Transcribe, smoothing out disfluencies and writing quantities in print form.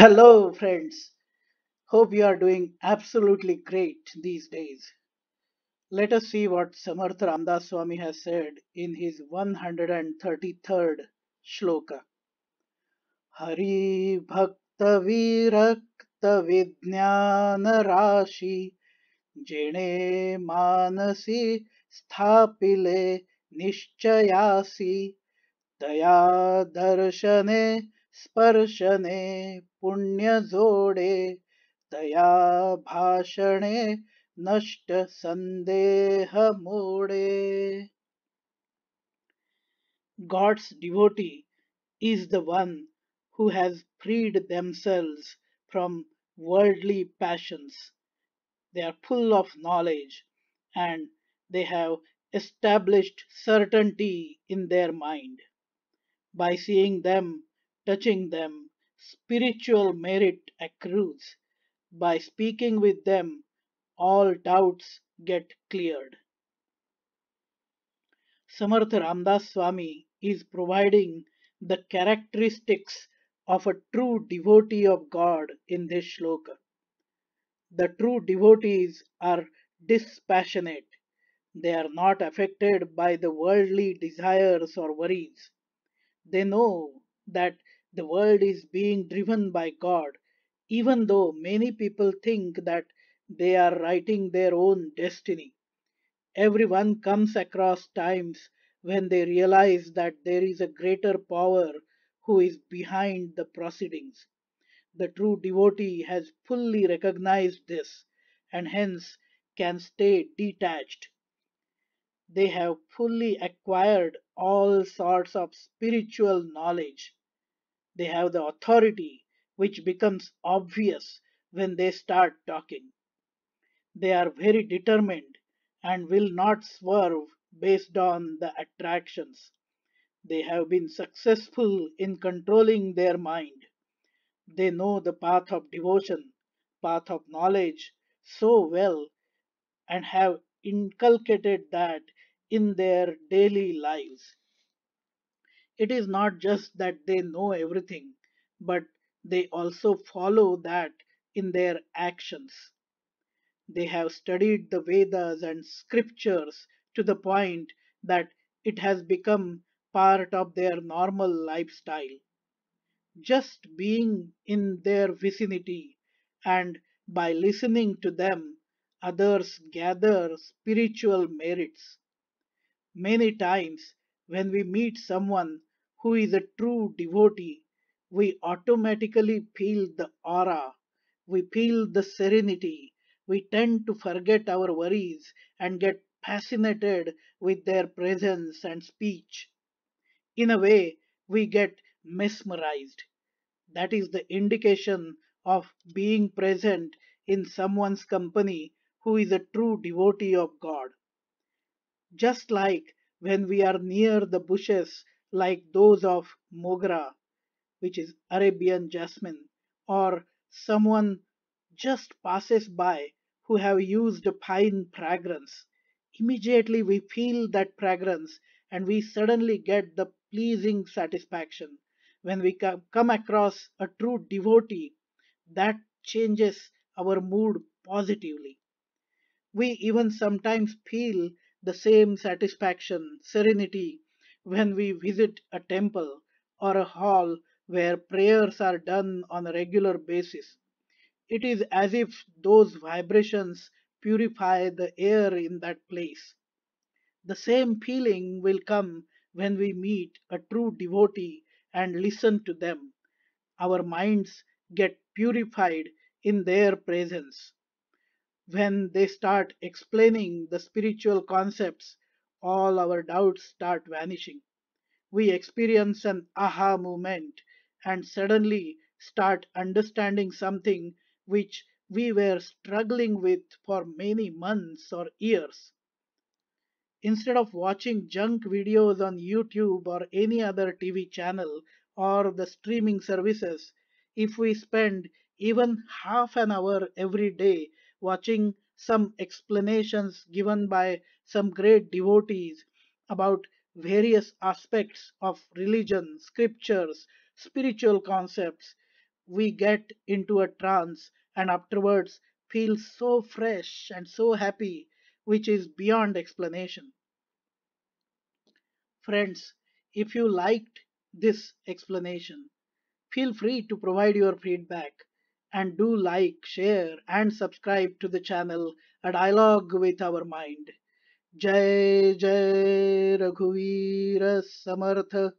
Hello, friends. Hope you are doing absolutely great these days. Let us see what Samarth Ramdas Swami has said in his 133rd shloka. Hari Bhakta Virakta Vijnana Rashi Jene Manasi Sthapile Nishchayasi Daya Darshane Sparshane Punya Jode Daya Bhashane Nashta Sandeha Mode. God's devotee is the one who has freed themselves from worldly passions. They are full of knowledge and they have established certainty in their mind. By seeing them, touching them, spiritual merit accrues. By speaking with them, all doubts get cleared. Samarth Ramdas Swami is providing the characteristics of a true devotee of God in this shloka. The true devotees are dispassionate. They are not affected by the worldly desires or worries. They know that the world is being driven by God, even though many people think that they are writing their own destiny. Everyone comes across times when they realize that there is a greater power who is behind the proceedings. The true devotee has fully recognized this and hence can stay detached. They have fully acquired all sorts of spiritual knowledge. They have the authority which becomes obvious when they start talking. They are very determined and will not swerve based on the attractions. They have been successful in controlling their mind. They know the path of devotion, path of knowledge so well and have inculcated that in their daily lives. It is not just that they know everything, but they also follow that in their actions. They have studied the Vedas and scriptures to the point that it has become part of their normal lifestyle. Just being in their vicinity and by listening to them, others gather spiritual merits. Many times, when we meet someone who is a true devotee, we automatically feel the aura, we feel the serenity, we tend to forget our worries and get fascinated with their presence and speech. In a way, we get mesmerized. That is the indication of being present in someone's company who is a true devotee of God. Just like when we are near the bushes like those of mogra, which is Arabian jasmine, or someone just passes by who have used a fine fragrance. Immediately we feel that fragrance and we suddenly get the pleasing satisfaction. When we come across a true devotee, that changes our mood positively. We even sometimes feel the same satisfaction, serenity when we visit a temple or a hall where prayers are done on a regular basis. It is as if those vibrations purify the air in that place. The same feeling will come when we meet a true devotee and listen to them. Our minds get purified in their presence. When they start explaining the spiritual concepts, all our doubts start vanishing. We experience an aha moment and suddenly start understanding something which we were struggling with for many months or years. Instead of watching junk videos on YouTube or any other TV channel or the streaming services, if we spend even half an hour every day watching some explanations given by some great devotees about various aspects of religion, scriptures, spiritual concepts, we get into a trance and afterwards feel so fresh and so happy, which is beyond explanation. Friends, if you liked this explanation, feel free to provide your feedback and do like, share, and subscribe to the channel A Dialogue with Our Mind. Jai Jai Raghuveer Samartha.